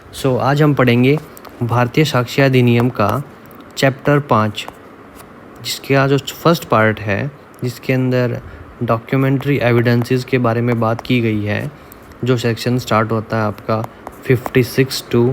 आज हम पढ़ेंगे भारतीय साक्ष्य अधिनियम का चैप्टर 5, जिसका जो फर्स्ट पार्ट है, जिसके अंदर डॉक्यूमेंट्री एविडेंसेस के बारे में बात की गई है। जो सेक्शन स्टार्ट होता है आपका 56 to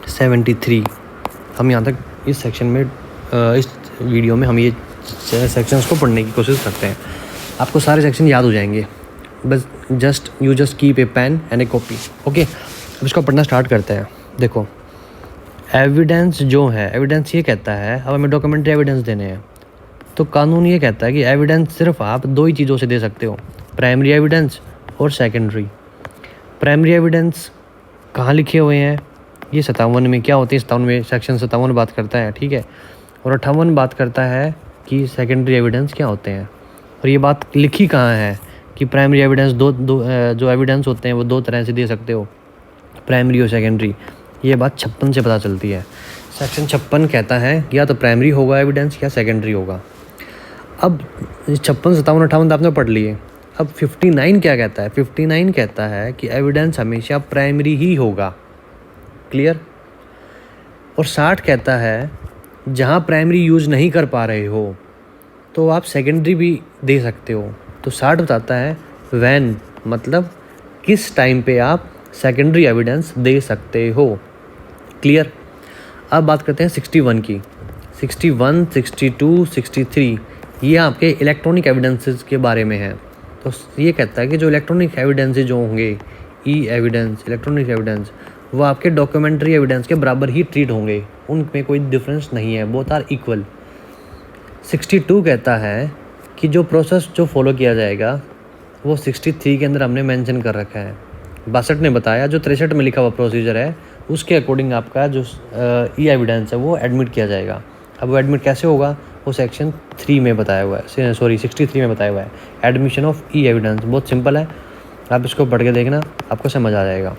73। हम यहाँ तक इस सेक्शन में इस वीडियो में हम ये सेक्शंस को पढ़ने की कोशिश करते हैं। आपको सारे सेक्शन याद हो जाएंगे, बस you just keep a pen and a copy. Okay, अब इसको पढ़ना स्टार्ट करते हैं। देखो, एविडेंस जो है, एविडेंस ये कहता है, अब हमें डॉक्यूमेंट्री एविडेंस देने हैं तो कानून ये कहता है कि एविडेंस सिर्फ आप दो ही चीज़ों से दे सकते हो, प्राइमरी एविडेंस और सेकेंडरी। प्राइमरी एविडेंस कहाँ लिखे हुए हैं? ये 57 में क्या होते हैं, 57 में सेक्शन 57 बात करता है, ठीक है। और 58 बात करता है कि सेकेंडरी एविडेंस क्या होते हैं। और ये बात लिखी कहाँ है कि प्राइमरी एविडेंस जो एविडेंस होते हैं वो दो तरह से दे सकते हो, प्राइमरी और सेकेंडरी। ये बात 56 से पता चलती है। सेक्शन 56 कहता है या तो प्राइमरी होगा एविडेंस या सेकेंडरी होगा। अब 56, 57, 58 आपने पढ़ लिए। अब 59 क्या कहता है? 59 कहता है कि एविडेंस हमेशा प्राइमरी ही होगा। क्लियर? और 60 कहता है जहाँ प्राइमरी यूज़ नहीं कर पा रहे हो तो आप सेकेंडरी भी दे सकते हो। तो 60 बताता है व्हेन, मतलब किस टाइम पे आप सेकेंडरी एविडेंस दे सकते हो। क्लियर? अब बात करते हैं 61 की। 61, 62, 63 ये आपके इलेक्ट्रॉनिक एविडेंसेस के बारे में है। तो ये कहता है कि जो इलेक्ट्रॉनिक एविडेंसेस जो होंगे, ई एविडेंस, इलेक्ट्रॉनिक एविडेंस, वो आपके डॉक्यूमेंट्री एविडेंस के बराबर ही ट्रीट होंगे, उनमें कोई डिफरेंस नहीं है, बोथ आर इक्वल। 62 कहता है कि जो प्रोसेस जो फॉलो किया जाएगा वो 63 के अंदर हमने मेंशन कर रखा है। 62 ने बताया जो 63 में लिखा हुआ प्रोसीजर है उसके अकॉर्डिंग आपका जो ई एविडेंस है वो एडमिट किया जाएगा। अब वो एडमिट कैसे होगा वो सेक्शन 3 में बताया हुआ है, 63 में बताया हुआ है। एडमिशन ऑफ ई एविडेंस बहुत सिंपल है, आप इसको पढ़ के देखना, आपको समझ आ जाएगा।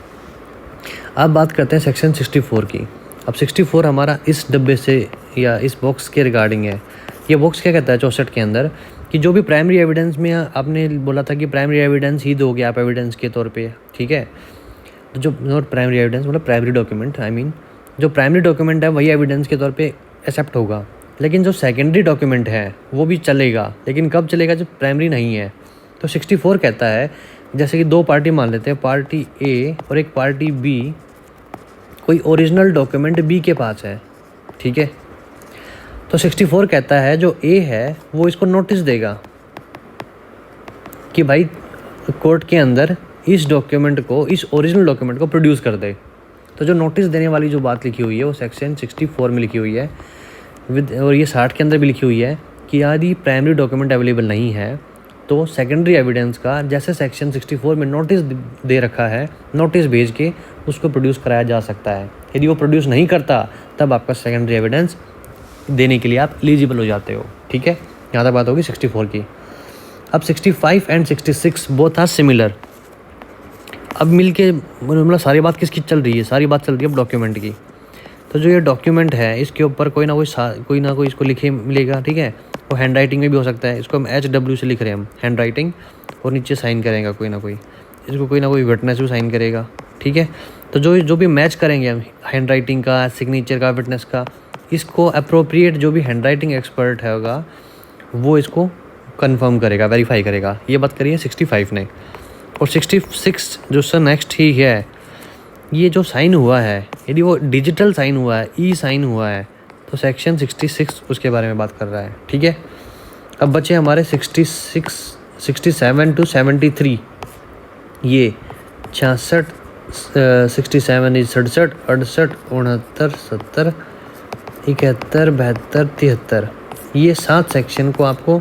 अब बात करते हैं सेक्शन 64 की। अब 64 हमारा इस डब्बे से या इस बॉक्स के रिगार्डिंग है। ये बॉक्स क्या कहता है 64 के अंदर कि जो भी प्राइमरी एविडेंस में आपने बोला था कि प्राइमरी एविडेंस ही दोगे आप एविडेंस के तौर पे, ठीक है। तो जो नॉट प्राइमरी एविडेंस मतलब प्राइमरी डॉक्यूमेंट, जो प्राइमरी डॉक्यूमेंट है वही एविडेंस के तौर पे एक्सेप्ट होगा। लेकिन जो सेकेंडरी डॉक्यूमेंट है वो भी चलेगा, लेकिन कब चलेगा? जब प्राइमरी नहीं है। तो 64 कहता है जैसे कि दो पार्टी मान लेते हैं, पार्टी ए और एक पार्टी बी, कोई ओरिजिनल डॉक्यूमेंट बी के पास है, ठीक है। तो 64 कहता है जो ए है वो इसको नोटिस देगा कि भाई कोर्ट के अंदर इस डॉक्यूमेंट को, इस ओरिजिनल डॉक्यूमेंट को प्रोड्यूस कर दे। तो जो नोटिस देने वाली जो बात लिखी हुई है वो सेक्शन 64 में लिखी हुई है और ये 60 के अंदर भी लिखी हुई है कि यदि प्राइमरी डॉक्यूमेंट अवेलेबल नहीं है तो सेकेंडरी एविडेंस का जैसे सेक्शन 64 में नोटिस दे रखा है, नोटिस भेज के उसको प्रोड्यूस कराया जा सकता है। यदि वो प्रोड्यूस नहीं करता तब आपका सेकेंडरी एविडेंस देने के लिए आप एलिजिबल हो जाते हो, ठीक है। यहाँ तक बात होगी 64 की। अब 65 एंड 66 बोथ आर सिमिलर। अब मिलके मतलब सारी बात किसकी चल रही है? सारी बात चल रही है अब डॉक्यूमेंट की। तो जो ये डॉक्यूमेंट है इसके ऊपर कोई ना कोई इसको लिखे मिलेगा, ठीक है। वो हैंड राइटिंग में भी हो सकता है, इसको हम HW से लिख रहे हैं हम, हैंड राइटिंग, और नीचे साइन करेगा कोई ना कोई, इसको कोई ना कोई विटनेस भी साइन करेगा, ठीक है। तो जो भी मैच करेंगे हम हैंड राइटिंग का, सिग्नेचर का, विटनेस का, इसको अप्रोप्रिएट जो भी हैंड राइटिंग एक्सपर्ट होगा वो इसको कंफर्म करेगा, वेरीफाई करेगा। ये बात करिए 65 ने। और 66 जो सर नेक्स्ट ही है, ये जो साइन हुआ है यदि वो डिजिटल साइन हुआ है, ई साइन हुआ है, तो सेक्शन 66 उसके बारे में बात कर रहा है, ठीक है। अब बचे हमारे 66, 67 to 73। ये 66, 67, 67, 68, 69, 70, 71, 72, 73, ये 7 सेक्शन को आपको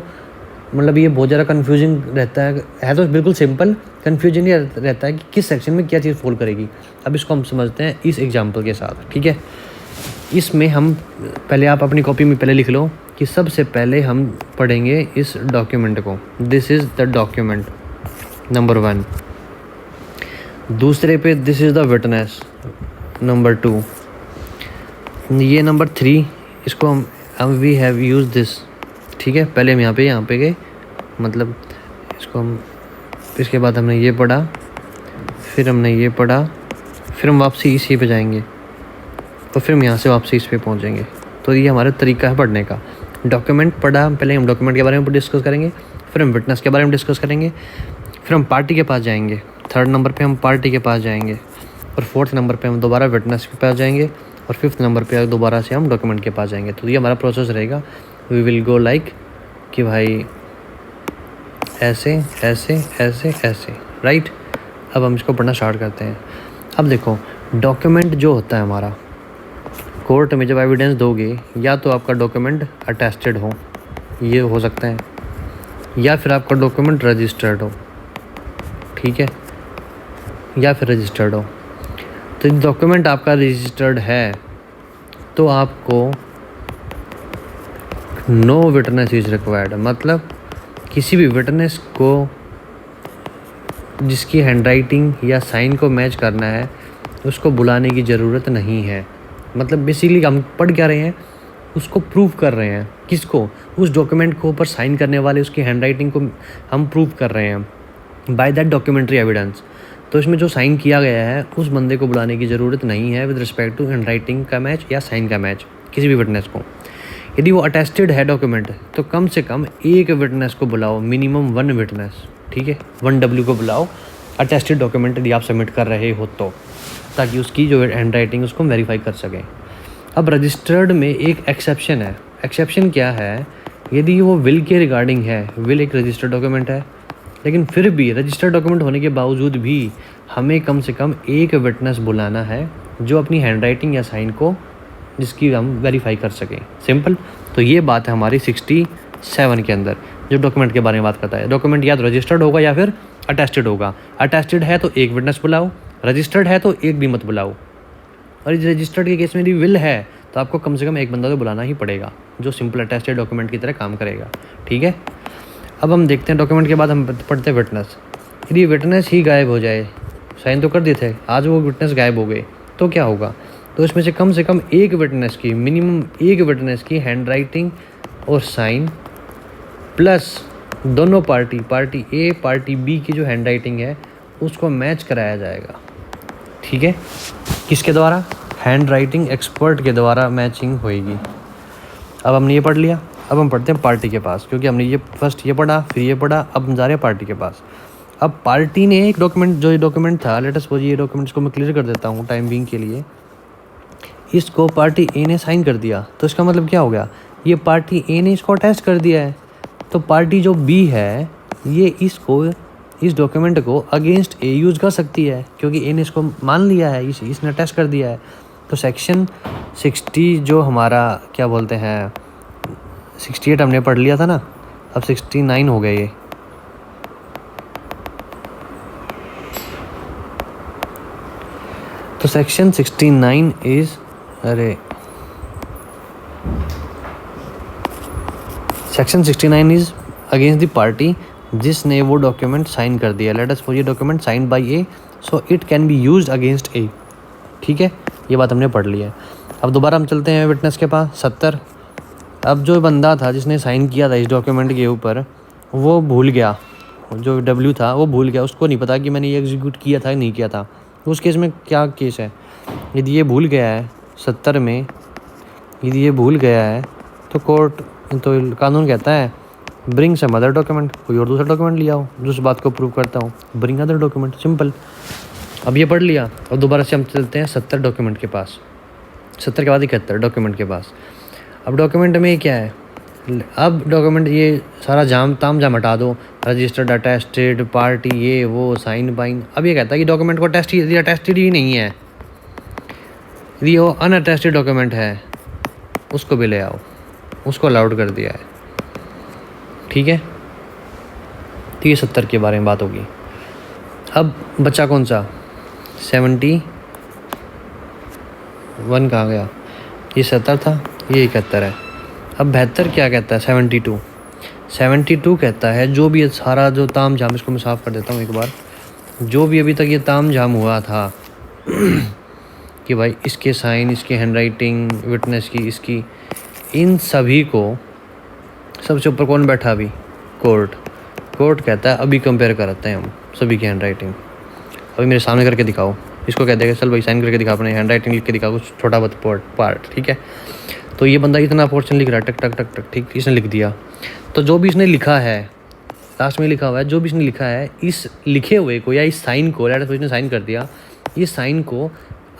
मतलब ये बहुत ज़्यादा कन्फ्यूजिंग रहता है तो बिल्कुल सिंपल, कन्फ्यूजन ये रहता है कि किस सेक्शन में क्या चीज़ फॉल करेगी। अब इसको हम समझते हैं इस एग्जांपल के साथ, ठीक है। इसमें हम पहले, आप अपनी कॉपी में पहले लिख लो कि सबसे पहले हम पढ़ेंगे इस डॉक्यूमेंट को। This is the document number 1। दूसरे पे this is the witness number 2। ये नंबर 3, इसको हम वी हैव यूज दिस, ठीक है। पहले हम यहाँ पे गए, मतलब इसको हम, इसके बाद हमने ये पढ़ा, फिर हमने ये पढ़ा, फिर हम वापसी इसी पे जाएंगे तो फिर हम यहाँ से वापसी इस पे पहुँचेंगे। तो ये हमारा तरीका है पढ़ने का। डॉक्यूमेंट पढ़ा, पहले हम डॉक्यूमेंट के बारे में डिस्कस करेंगे, फिर हम विटनेस के बारे में डिस्कस करेंगे, फिर हम पार्टी के पास जाएंगे, थर्ड नंबर पे हम पार्टी के पास जाएंगे, और फोर्थ नंबर पे हम दोबारा विटनेस के पास जाएंगे, और फिफ्थ नंबर पे दोबारा से हम डॉक्यूमेंट के पास जाएंगे। तो ये हमारा प्रोसेस रहेगा। वी विल गो लाइक कि भाई ऐसे ऐसे ऐसे ऐसे, राइट। अब हम इसको पढ़ना स्टार्ट करते हैं। अब देखो, डॉक्यूमेंट जो होता है हमारा, कोर्ट में जब एविडेंस दोगे, या तो आपका डॉक्यूमेंट अटेस्टेड हो, ये हो सकता है, या फिर आपका डॉक्यूमेंट रजिस्टर्ड हो, ठीक है, या फिर रजिस्टर्ड हो। तो डॉक्यूमेंट आपका रजिस्टर्ड है तो आपको नो विटनेस इज रिक्वायर्ड, मतलब किसी भी विटनेस को जिसकी हैंडराइटिंग या साइन को मैच करना है उसको बुलाने की ज़रूरत नहीं है। मतलब बेसिकली हम पढ़ क्या रहे हैं, उसको प्रूव कर रहे हैं। किसको? उस डॉक्यूमेंट को ऊपर साइन करने वाले उसकी हैंडराइटिंग को हम प्रूव कर रहे हैं बाय दैट डॉक्यूमेंट्री एविडेंस। तो इसमें जो साइन किया गया है उस बंदे को बुलाने की ज़रूरत नहीं है विद रिस्पेक्ट टू हैंडराइटिंग का मैच या साइन का मैच किसी भी विटनेस को। यदि वो अटेस्टेड है डॉक्यूमेंट तो कम से कम एक विटनेस को बुलाओ, मिनिमम 1 विटनेस, ठीक है, 1 W को बुलाओ अटेस्टेड डॉक्यूमेंट यदि आप सबमिट कर रहे हो तो, ताकि उसकी जो हैंडराइटिंग उसको वेरीफाई कर सकें। अब रजिस्टर्ड में एक एक्सेप्शन है। एक्सेप्शन क्या है? यदि वो विल के रिगार्डिंग है, विल एक रजिस्टर्ड डॉक्यूमेंट है, लेकिन फिर भी रजिस्टर्ड डॉक्यूमेंट होने के बावजूद भी हमें कम से कम एक विटनेस बुलाना है जो अपनी हैंडराइटिंग या साइन को जिसकी हम वेरीफाई कर सकें। सिंपल। तो ये बात है हमारी 67 के अंदर जो डॉक्यूमेंट के बारे में बात करता है। डॉक्यूमेंट या तो रजिस्टर्ड होगा या फिर अटेस्टेड होगा। अटेस्टेड है तो एक विटनेस बुलाओ, रजिस्टर्ड है तो एक भी मत बुलाओ। और इस रजिस्टर्ड के केस में यदि विल है तो आपको कम से कम एक बंदा तो बुलाना ही पड़ेगा जो सिंपल अटेस्टेड डॉक्यूमेंट की तरह काम करेगा, ठीक है। अब हम देखते हैं डॉक्यूमेंट के बाद हम पढ़ते हैं विटनेस। यदि विटनेस ही गायब हो जाए, साइन तो कर दिए थे, आज वो विटनेस गायब हो गए तो क्या होगा? तो इसमें से कम एक विटनेस की, मिनिमम एक विटनेस की हैंडराइटिंग और साइन प्लस दोनों पार्टी ए पार्टी बी की जो हैंडराइटिंग है उसको मैच कराया जाएगा, ठीक है। किसके द्वारा? हैंडराइटिंग एक्सपर्ट के द्वारा मैचिंग होएगी। अब हमने ये पढ़ लिया। अब हम पढ़ते हैं पार्टी के पास, क्योंकि हमने ये फर्स्ट ये पढ़ा, फिर ये पढ़ा, अब हम जा रहे हैं पार्टी के पास। अब पार्टी ने एक डॉक्यूमेंट, जो ये डॉक्यूमेंट था, लेट अस सपोज ये डॉक्यूमेंट्स को मैं क्लियर कर देता हूँ टाइम बीइंग के लिए। इसको पार्टी ए ने साइन कर दिया तो इसका मतलब क्या हो गया? ये पार्टी ए ने इसको अटैच कर दिया है। तो पार्टी जो बी है ये इसको, इस डॉक्यूमेंट को अगेंस्ट ए यूज़ कर सकती है, क्योंकि ए ने इसको मान लिया है, इसने अटैच कर दिया है। तो सेक्शन 60 जो हमारा क्या बोलते हैं, 68 हमने पढ़ लिया था ना, अब 69 हो गए ये। तो section 69 is, section 69 is against the party जिसने वो डॉक्यूमेंट साइन कर दिया। लेट अस सपोज ये document sign by A, so it can be used against A, ठीक है। ये बात हमने पढ़ ली है। अब दोबारा हम चलते हैं विटनेस के पास 70। अब जो बंदा था जिसने साइन किया था इस डॉक्यूमेंट के ऊपर, वो भूल गया, जो W था वो भूल गया, उसको नहीं पता कि मैंने ये एग्जीक्यूट किया था नहीं किया था। तो उस केस में क्या केस है? यदि ये भूल गया है 70 में, यदि ये भूल गया है तो कोर्ट, तो कानून कहता है ब्रिंग सम अदर डॉक्यूमेंट, कोई और दूसरा डॉक्यूमेंट लिया हो जो उस बात को प्रूव करता हूँ, ब्रिंग अदर डॉक्यूमेंट, सिंपल। अब ये पढ़ लिया और दोबारा से हम चलते हैं 70 डॉक्यूमेंट के पास, 70 के बाद 71 डॉक्यूमेंट के पास। अब डॉक्यूमेंट में क्या है? अब डॉक्यूमेंट ये सारा ताम झाम हटा दो, रजिस्टर्ड, अटेस्टेड, पार्टी, ये वो, साइन बाइन। अब ये कहता है कि डॉक्यूमेंट को अटेस्टेड ही नहीं है, यदि वो अनअटेस्टेड डॉक्यूमेंट है उसको भी ले आओ, उसको अलाउड कर दिया है, ठीक है। तो ये 70 के बारे में बात होगी। अब बच्चा कौन सा? 71 कहाँ गया? ये 70 था, ये 71 है। अब 72 क्या कहता है? 72 कहता है जो भी सारा जो ताम झाम, इसको मैं साफ कर देता हूँ एक बार, जो भी अभी तक ये ताम झाम हुआ था कि भाई इसके साइन, इसकी हैंडराइटिंग, विटनेस की, इसकी, इन सभी को, सबसे ऊपर कौन बैठा अभी? कोर्ट कहता है अभी कंपेयर कराते हैं हम सभी की हैंडराइटिंग। अभी मेरे सामने करके दिखाओ, इसको कह देगा चल भाई साइन करके दिखा, अपने हैंड राइटिंग लिख के दिखा कुछ छोटा बहुत पार्ट, ठीक है। तो ये बंदा इतना पोर्शन लिख रहा है, टक टक टक टक, ठीक, इसने लिख दिया। तो जो भी इसने लिखा है, लास्ट में लिखा हुआ है, जो भी इसने लिखा है इस लिखे हुए को या इस साइन को, लेटर इसने साइन कर दिया, इस साइन को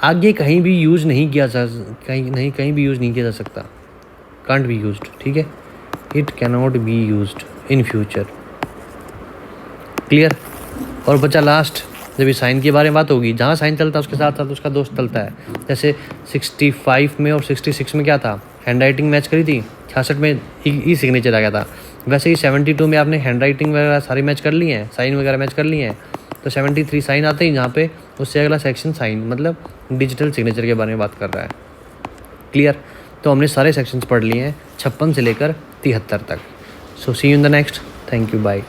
आगे कहीं भी यूज़ नहीं किया जा, कहीं भी यूज़ नहीं किया जा सकता, कांट बी यूज्ड, ठीक है। It cannot be used in future, clear. और बचा लास्ट, जब इस साइन के बारे में बात होगी, जहाँ साइन चलता है उसके साथ साथ उसका दोस्त चलता है। जैसे 65 में और 66 में क्या था, हैंड राइटिंग मैच करी थी, 66 में ई सिग्नेचर आ गया था। वैसे ही 72 में आपने हैंड राइटिंग वगैरह सारी मैच कर ली हैं, साइन वगैरह मैच कर ली हैं, तो 73 साइन आते ही जहाँ पे उससे अगला सेक्शन साइन, मतलब डिजिटल सिग्नेचर के बारे में बात कर रहा है, क्लियर। तो हमने सारे सेक्शंस पढ़ लिए हैं 56 से लेकर 73 तक। So see you in the next, thank you, bye.